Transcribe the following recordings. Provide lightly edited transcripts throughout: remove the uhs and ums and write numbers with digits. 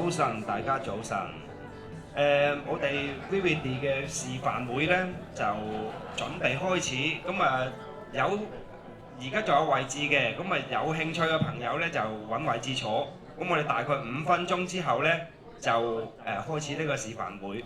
早晨，大家早晨。我哋 Vivid 嘅示範會咧就準備開始，咁有而家仲有位置嘅，咁有興趣嘅朋友咧就揾位置坐。咁我哋大概5分鐘之後咧就開始呢個示範會。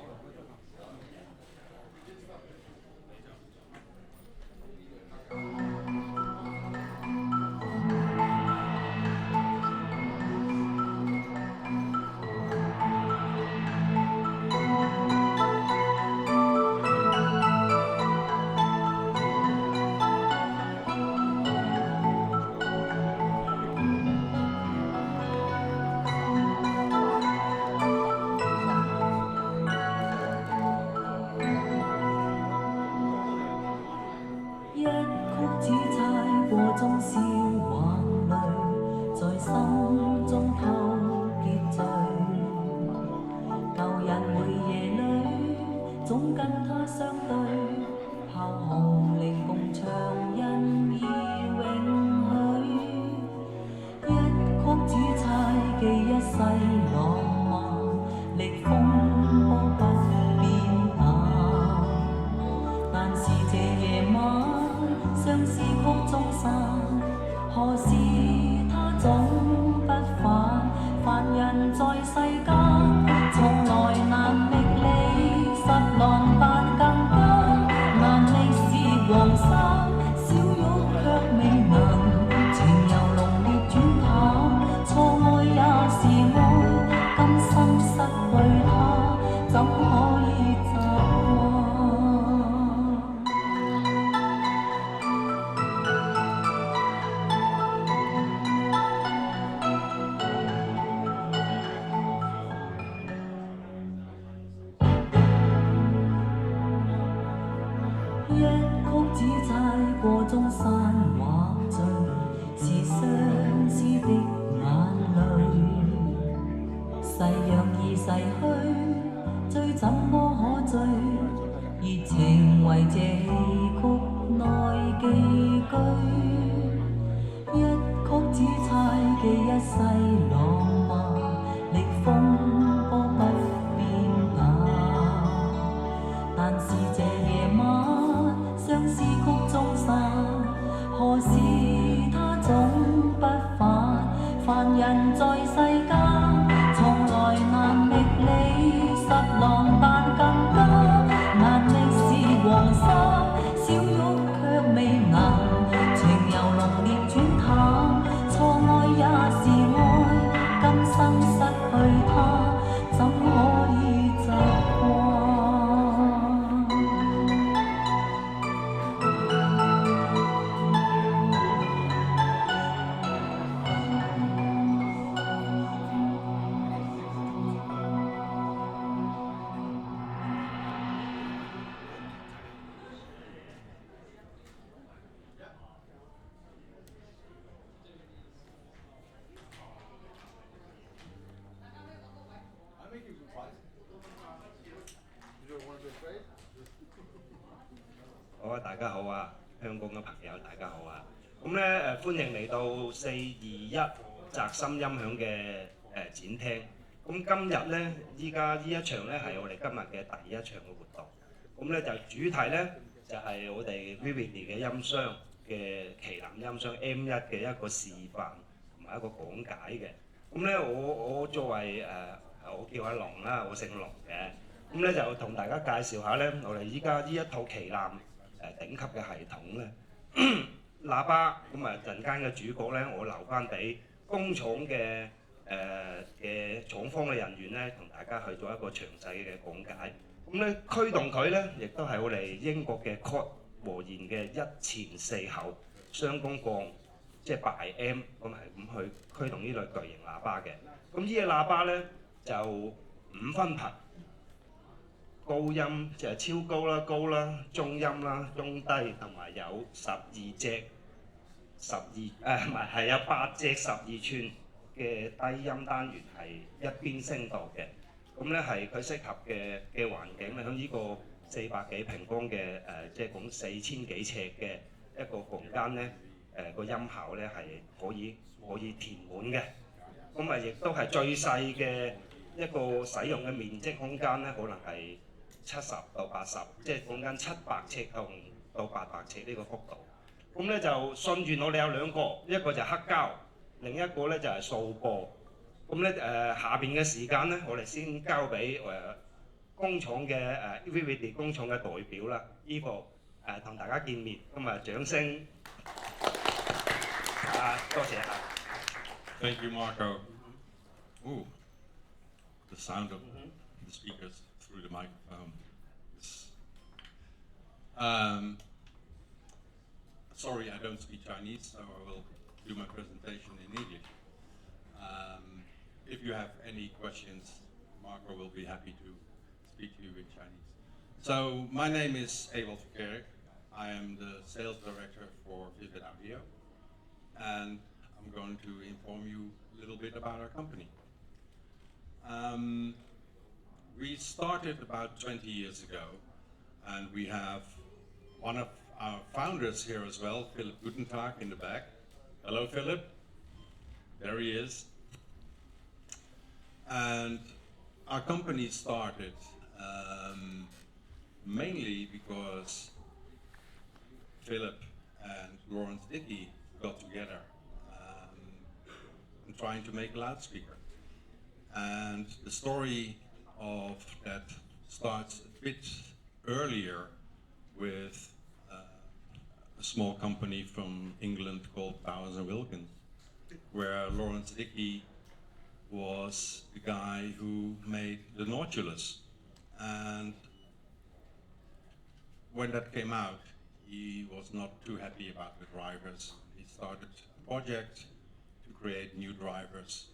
好啊，大家好啊，香港嘅朋友大家好啊。咁咧歡迎嚟到421澤森音響嘅展廳。咁今日咧，依家呢一場咧係我哋今日嘅第一場嘅活動。咁咧就主題咧就係我哋 Vivid 嘅音箱嘅旗艦音箱 M1嘅一個示範同埋一個講解嘅。咁咧我作為我叫阿龍啦，我姓龍嘅。咁咧就同大家介紹下咧，我哋依家呢一套旗艦頂級嘅系統咧，喇叭咁陣間嘅主角咧，我留翻俾工廠嘅廠方嘅人員咧，同大家去做一個詳細嘅講解。咁咧驅動佢咧，亦都係我哋英國嘅 CHORD 和弦嘅1前4後雙弓鋼，即係by M 咁係咁去驅動呢類巨型喇叭嘅。咁呢隻喇叭咧就5分頻。高音就係超高啦、高啦、中音啦、中低，同埋有12隻係有8隻12寸嘅低音單元係一邊聲道嘅。咁咧係佢適合嘅環境咧，喺呢個400幾平方嘅即係講4000幾尺嘅一個房間咧，個音效咧係可以填滿嘅。咁亦都係最細嘅一個使用嘅面積空間咧，可能係70到80，即係講緊700尺到800尺呢個幅度。咁咧就順住我哋有兩個，一個就係黑膠，另一個咧就係數播。咁咧下邊嘅時間咧，我哋先交俾工廠嘅VVD 工廠嘅代表啦，Evo 同大家見面，咁掌聲多謝嚇。Thank you, Marco. Ooh, the sound of the speakers through the microphone. Sorry, I don't speak Chinese, so I will do my presentation in English. If you have any questions, Marco will be happy to speak to you in Chinese. So, my name is Aurender. I am the sales director for Vivid Audio, and I'm going to inform you a little bit about our company. We started about 20 years ago, and we have one of our founders here as well, Philip Gutentag in the back. Hello, Philip. There he is. And our company started mainly because Philip and Lawrence Dickey got together and trying to make a loudspeaker. And the story of that starts a bit earlier with a small company from England called Bowers and Wilkins, where Lawrence Dickey was the guy who made the Nautilus. And when that came out, he was not too happy about the drivers. He started a project to create new drivers.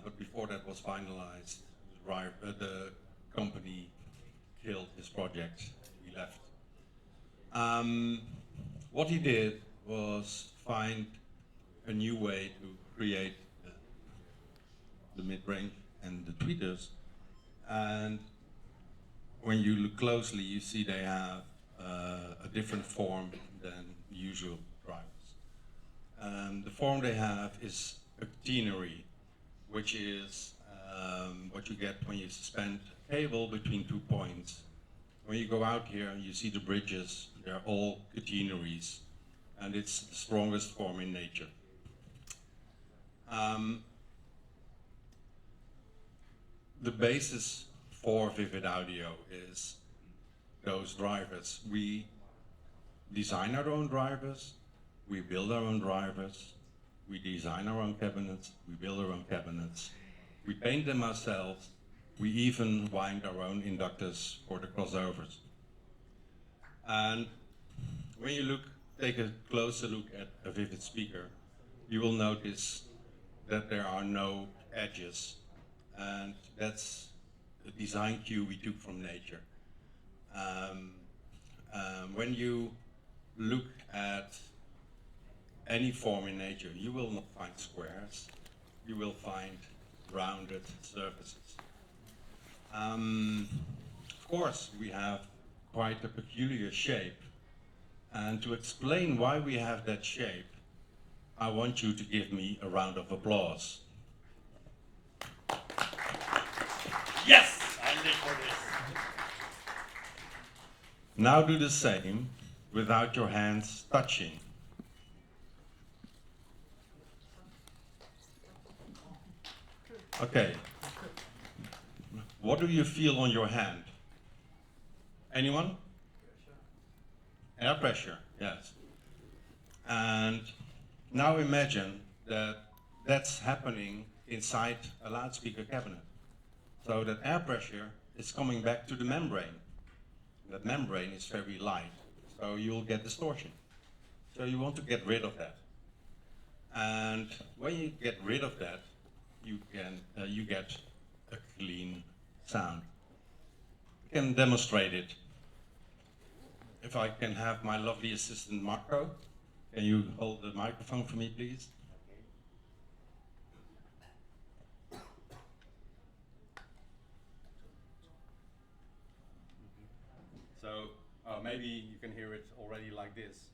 But before that was finalized, the company killed his project. He left. What he did was find a new way to create the mid-range and the tweeters. And when you look closely, you see they have a different form than usual drivers. The form they have is a catenary, which is what you get when you suspend a cable between 2 points. When you go out here, you see the bridges, they're all catenaries, and it's the strongest form in nature. The basis for Vivid Audio is those drivers. We design our own drivers, we build our own drivers, we design our own cabinets, we build our own cabinets, we paint them ourselves, we even wind our own inductors for the crossovers. And when you take a closer look at a Vivid speaker, you will notice that there are no edges, and that's a design cue we took from nature. When you look at any form in nature, you will not find squares, you will find rounded surfaces. Of course, we have quite a peculiar shape, and to explain why we have that shape, I want you to give me a round of applause. Yes, I live for this. Now do the same without your hands touching. Okay. What do you feel on your hand? Anyone? Air pressure, yes. And now imagine that that's happening inside a loudspeaker cabinet. So that air pressure is coming back to the membrane. That membrane is very light, so you'll get distortion. So you want to get rid of that. And when you get rid of that, you get a clean sound. I can demonstrate it. If I can have my lovely assistant Marco, can you hold the microphone for me, please? So maybe you can hear it already like this.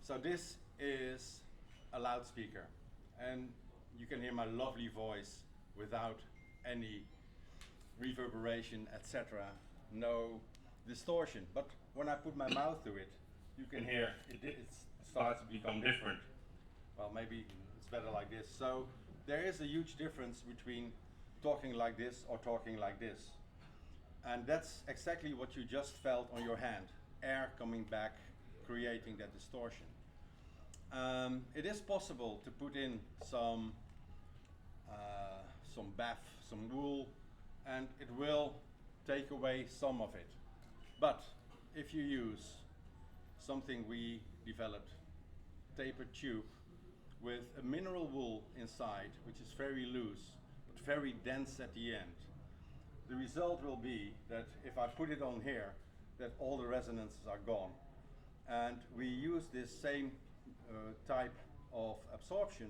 So this is a loudspeaker, and you can hear my lovely voice without any reverberation, etc., no distortion. But when I put my mouth to it, you can hear it starts to become different. Well, maybe it's better like this. So there is a huge difference between talking like this or talking like this. And that's exactly what you just felt on your hand. Air coming back, creating that distortion. It is possible to put in some baff, some wool, and it will take away some of it. But if you use something we developed, tapered tube, with a mineral wool inside, which is very loose, but very dense at the end, the result will be that if I put it on here, that all the resonances are gone. And we use this same type of absorption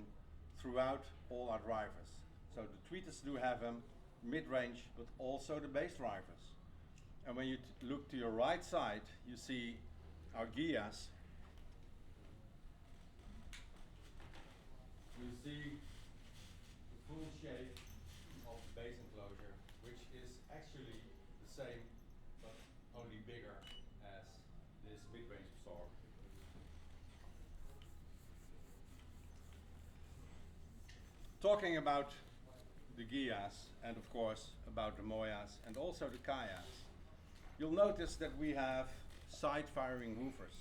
throughout all our drivers. So the tweeters do have them, mid-range, but also the bass drivers. And when you look to your right side, you see our Gias. You see the full shape of the bass enclosure, which is actually the same, but only bigger as this mid-range absorber. Talking about the Gias, and of course about the Moyas, and also the Kayas, you'll notice that we have side-firing woofers.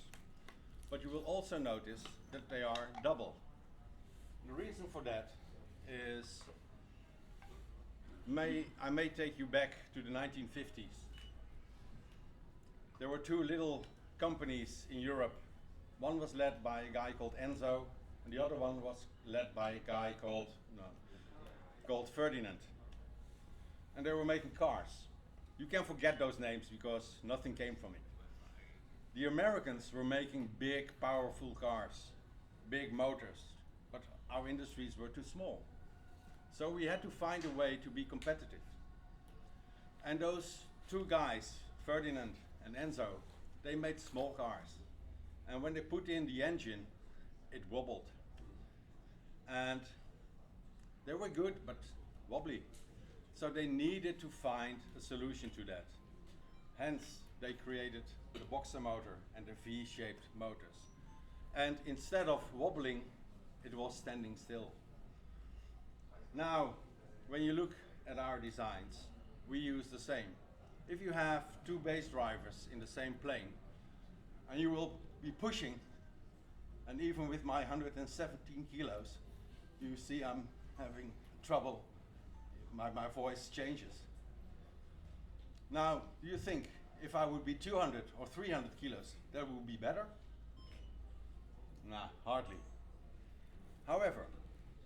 But you will also notice that they are double. The reason for that is, I may take you back to the 1950s. There were two little companies in Europe. One was led by a guy called Enzo, and the other one was led by a guy called Ferdinand. And they were making cars. You can forget those names because nothing came from it. The Americans were making big, powerful cars, big motors, but our industries were too small. So we had to find a way to be competitive. And those two guys, Ferdinand and Enzo, they made small cars. And when they put in the engine, it wobbled. And they were good, but wobbly. So they needed to find a solution to that. Hence, they created the boxer motor and the V-shaped motors. And instead of wobbling, it was standing still. Now, when you look at our designs, we use the same. If you have two bass drivers in the same plane, and you will be pushing, and even with my 117 kilos, you see I'm having trouble. My voice changes. Now, do you think if I would be 200 or 300 kilos, that would be better? Nah, hardly. However,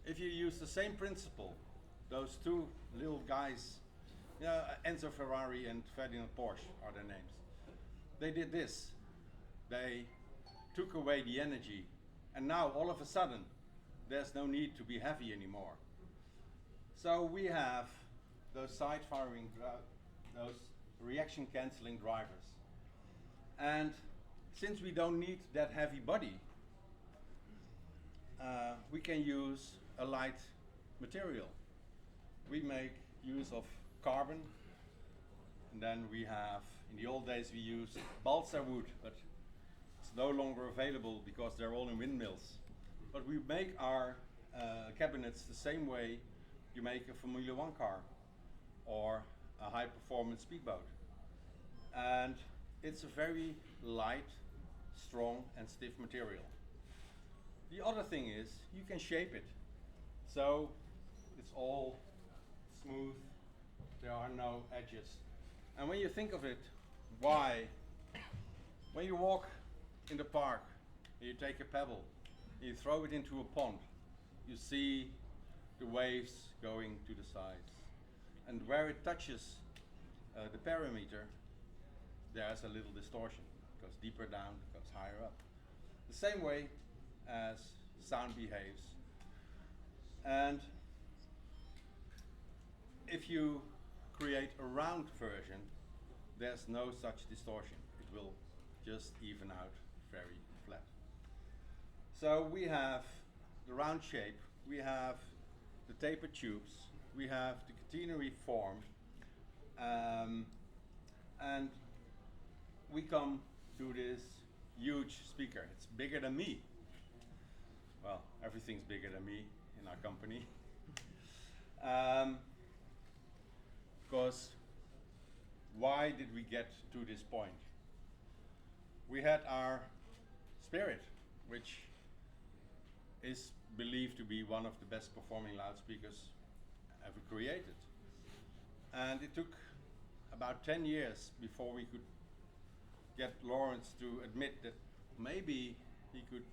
if you use the same principle, those two little guys, Enzo Ferrari and Ferdinand Porsche are their names. They did this. They took away the energy, and now all of a sudden, there's no need to be heavy anymore. So we have those side-firing, those reaction-canceling drivers. And since we don't need that heavy body, we can use a light material. We make use of carbon, and then we have, in the old days we used balsa wood, but it's no longer available because they're all in windmills. But we make our cabinets the same way you make a Formula One car or a high-performance speedboat. And it's a very light, strong, and stiff material. The other thing is you can shape it. So it's all smooth, there are no edges. And when you think of it, why? When you walk in the park, you take a pebble, you throw it into a pond, you see the waves going to the sides. And where it touches the parameter, there's a little distortion. It goes deeper down, it goes higher up. The same way as sound behaves. And if you create a round version, there's no such distortion. It will just even out very flat. So we have the round shape, we have the tapered tubes, we have the catenary form, and we come to this huge speaker. It's bigger than me. Well, everything's bigger than me in our company. Because why did we get to this point? We had our Spirit, which is believed to be one of the best performing loudspeakers ever created. And it took about 10 years before we could get Lawrence to admit that maybe he could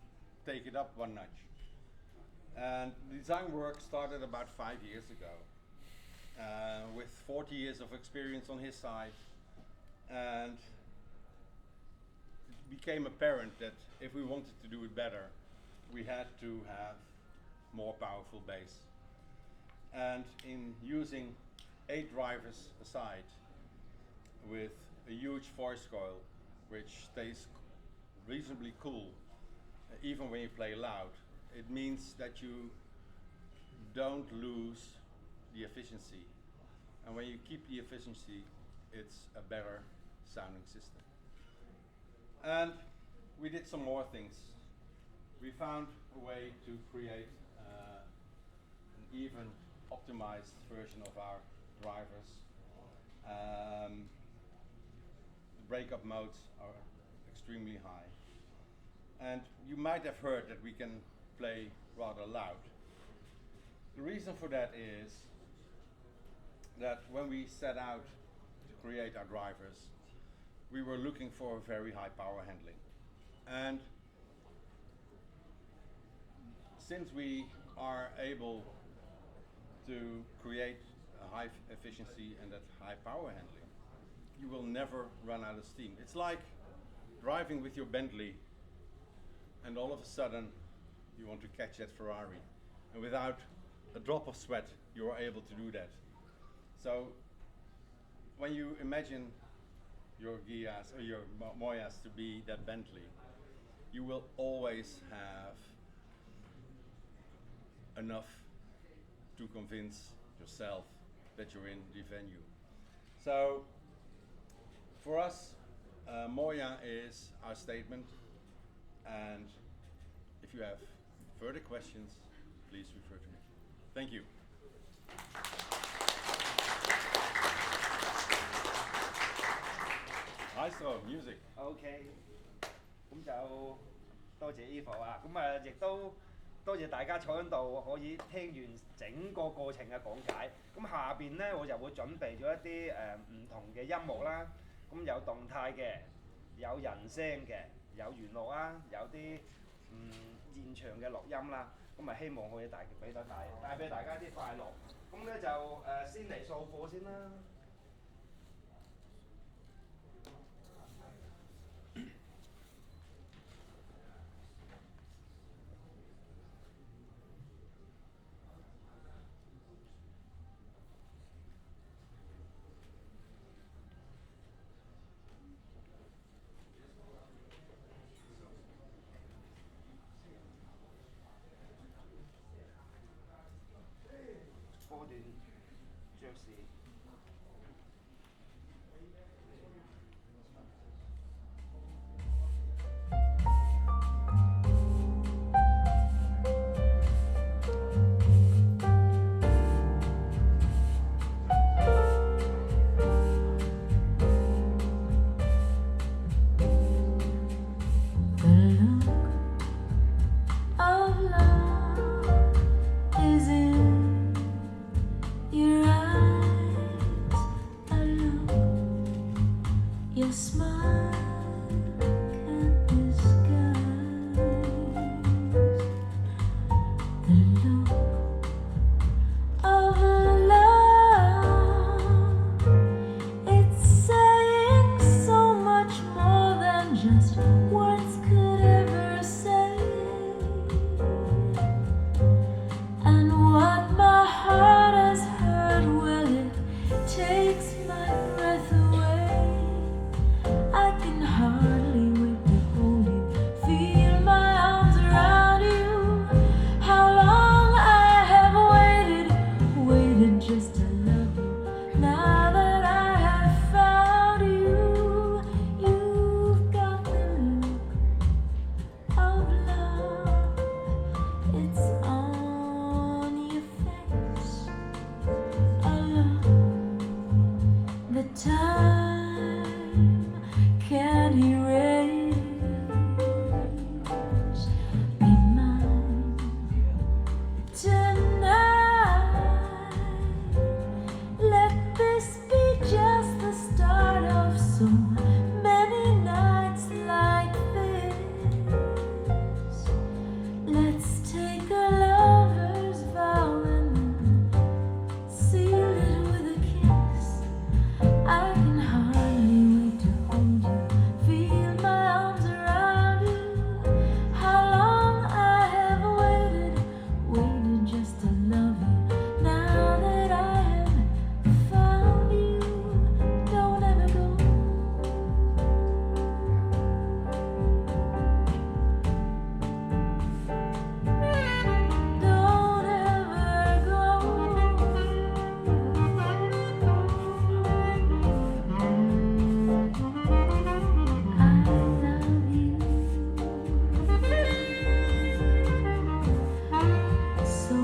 take it up one notch. And the design work started about 5 years ago, with 40 years of experience on his side. And it became apparent that if we wanted to do it better, we had to have more powerful bass. And in using 8 drivers aside with a huge voice coil, which stays reasonably cool even when you play loud, it means that you don't lose the efficiency. And when you keep the efficiency, it's a better sounding system. And we did some more things. We found a way to create an even optimized version of our drivers. The breakup modes are extremely high. And you might have heard that we can play rather loud. The reason for that is that when we set out to create our drivers, we were looking for a very high power handling. And since we are able to create a high efficiency and that high power handling, you will never run out of steam. It's like driving with your Bentley and all of a sudden you want to catch that Ferrari. And without a drop of sweat, you are able to do that. So when you imagine your Gias or your Moyas to be that Bentley, you will always have enough to convince yourself that you're in the venue. So for us, Moya is our statement, and if you have further questions, please refer to me. Thank you. Maestro, music. OK，咁就多謝 Eva 啊，咁啊亦都多謝大家坐喺度可以聽完整個過程嘅講解。咁下邊咧我就會準備咗一啲唔同嘅音樂啦，咁有動態嘅，有人聲嘅，有原錄啊，有啲現場嘅錄音啦，咁啊希望可以帶俾大家啲快樂。咁咧就先嚟掃貨先啦。波段爵士。Takes my breath away. I can time can erase. Be mine tonight. Let this be just the start of so many nights like this. Let's take a lover's vow and seal it with a kiss. I can hardly wait to hold you, feel my arms around you. How long I have waited just to love you. Now that I have found you, don't ever go. Don't ever go. I love you so.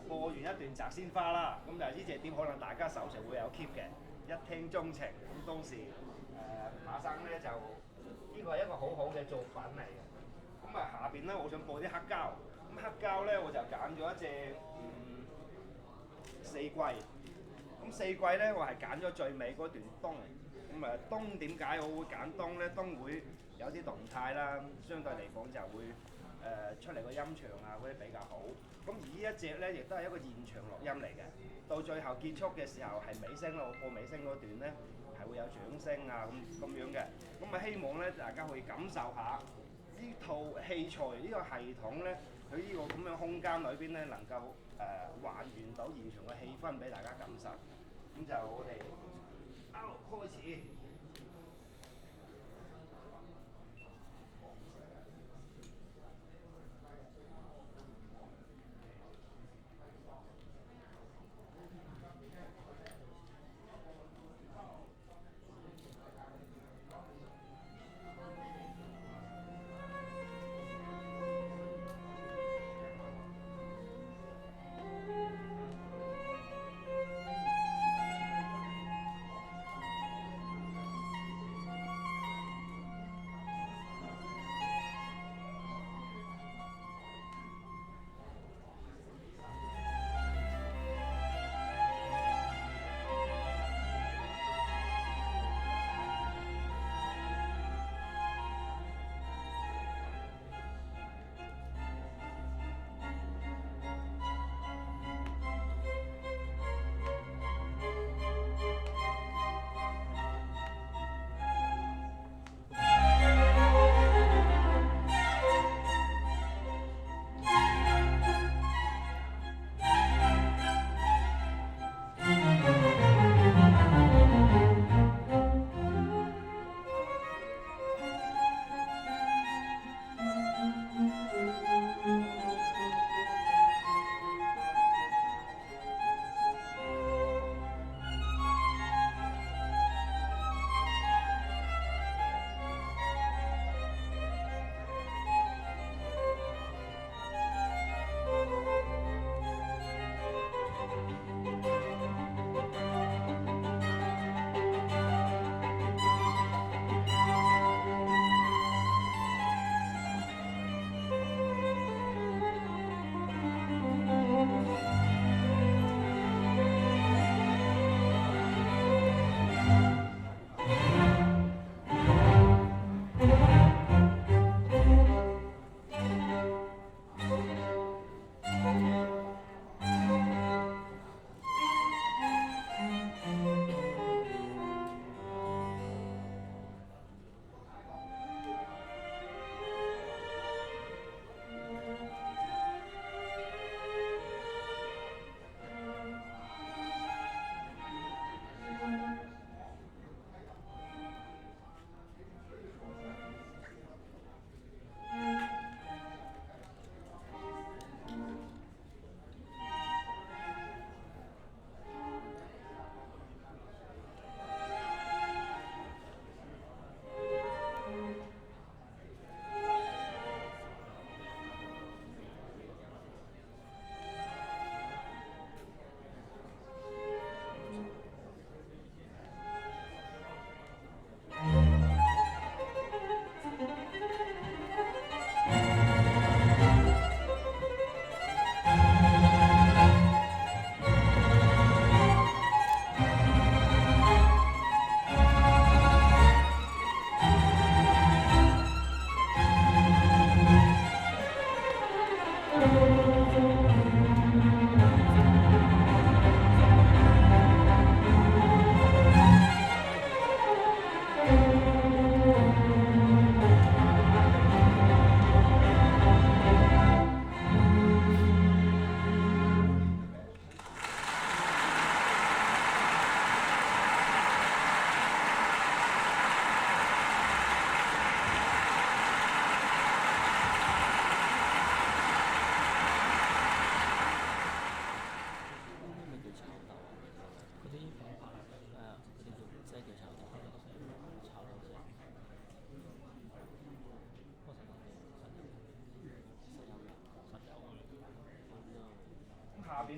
播完一段摘鮮花啦，咁就呢隻碟可能大家手上會有 keep 嘅，一聽鐘情。咁當時馬生咧就呢個係一個好好嘅作品嚟嘅。咁啊下邊咧我想播啲黑膠，咁黑膠咧我就揀咗一隻四季。咁四季咧我係揀咗最尾嗰段東。咁啊東點解我會揀東咧？東會有啲動態啦，相對嚟講就會出嚟個音場啊嗰啲比較好。咁而呢一隻咧，亦都係一個現場錄音嚟嘅。到最後結束嘅時候係尾聲咯，我播尾聲嗰段咧係會有掌聲啊咁樣嘅。咁啊希望咧大家可以感受下呢套器材呢個系統咧，佢呢個咁樣空間裏邊咧能夠還原到現場嘅氣氛俾大家感受。咁就我哋開始。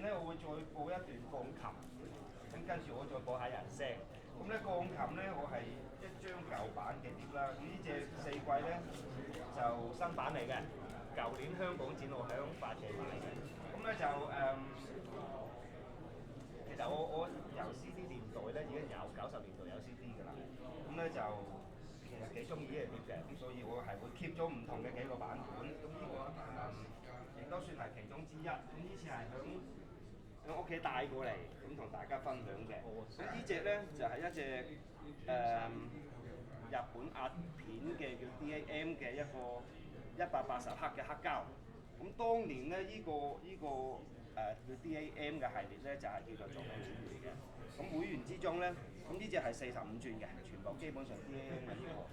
咧，我會再播一段鋼琴，咁跟住我再播下人聲。咁咧鋼琴咧，我係一張舊版嘅碟啦。呢隻4季咧就新版嚟嘅，舊年香港展我響發嘅買嘅。咁咧就其實我由 CD 年代咧已經有90年代有 CD 㗎啦。咁咧就其實幾中意呢隻碟嘅，咁所以我係會 keep 咗唔同嘅幾個版本。咁呢個亦都算係其中之一。咁呢次係響屋企帶過嚟，咁同大家分享嘅。咁呢隻咧就係一隻日本壓片嘅叫 DAM 嘅一個180克嘅黑膠。咁當年咧叫 DAM 嘅系列咧就係叫做作品轉會嘅。咁會員之中咧，咁呢隻係45轉嘅，全部基本上 DAM 嘅呢個。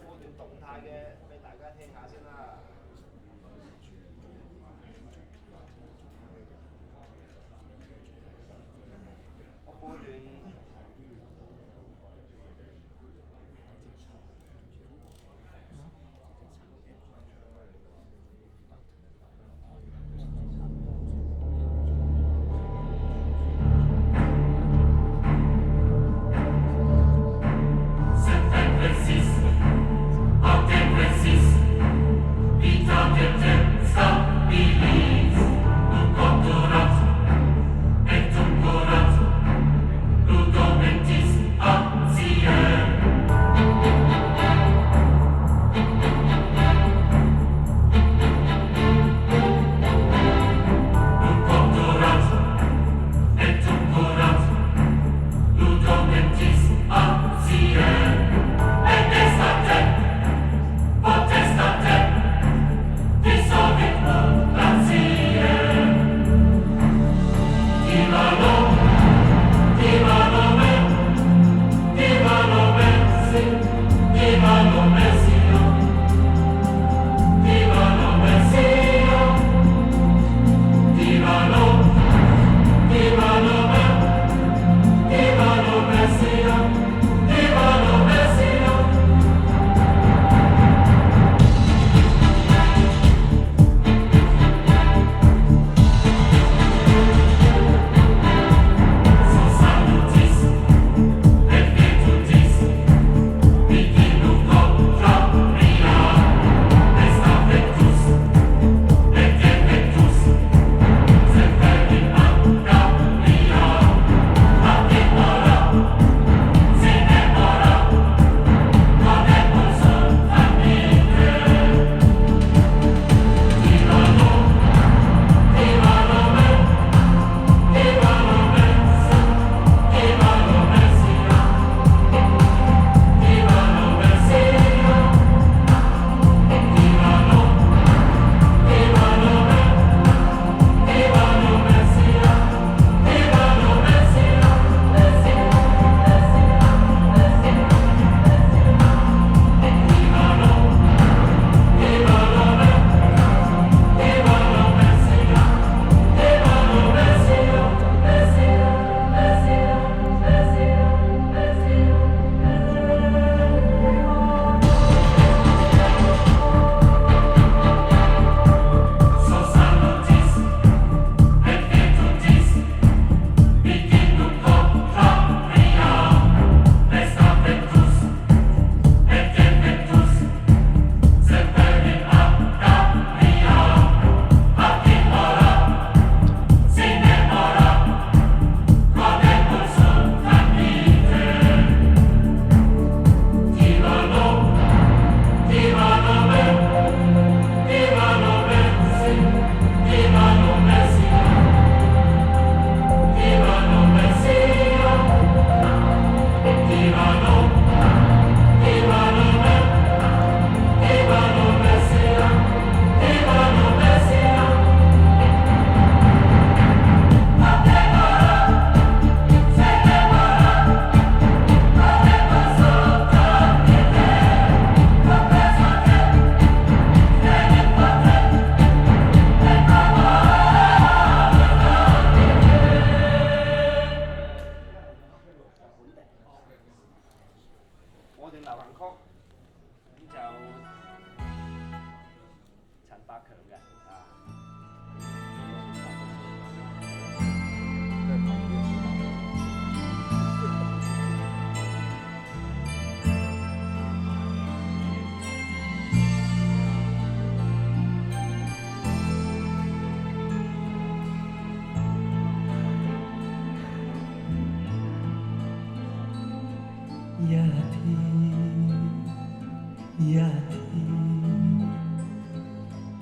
播段動態嘅俾大家聽下先啦。我播段。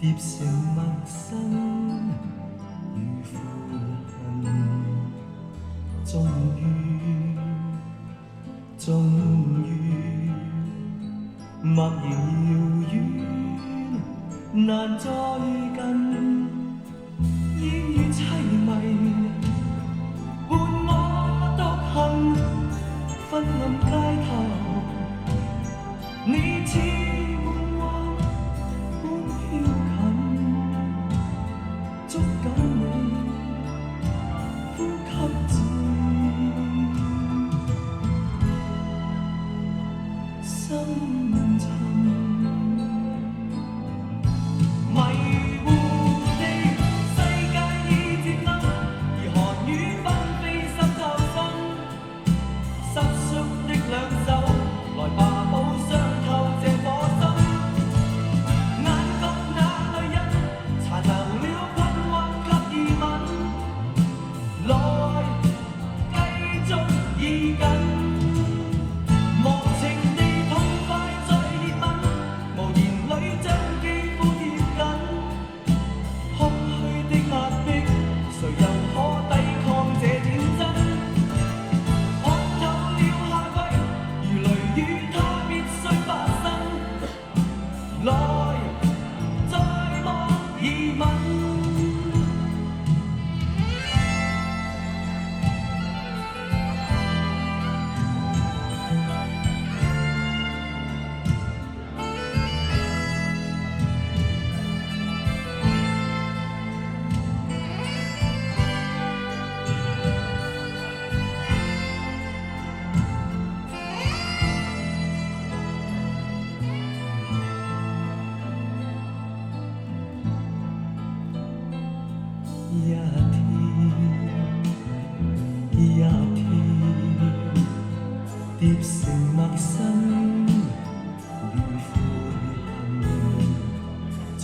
疊成陌生與悔恨，終於默然遙遠，難再近，煙雨凄迷，伴我獨行，昏暗街頭，你似尋。迷糊地世界已漸暗，而寒雨紛飛濕透身。濕縮的兩手，來吧，補傷透這顆心。眼角那淚印，殘留了困惑及疑問。來，繼續意緊，無情地痛快再熱吻，無言裏將肌膚貼緊。空虛的壓迫，誰又可抵抗這點真？看透了夏季，如雷雨，它必須發生。來，再莫疑問。一天一天，疊成陌生與悔恨，終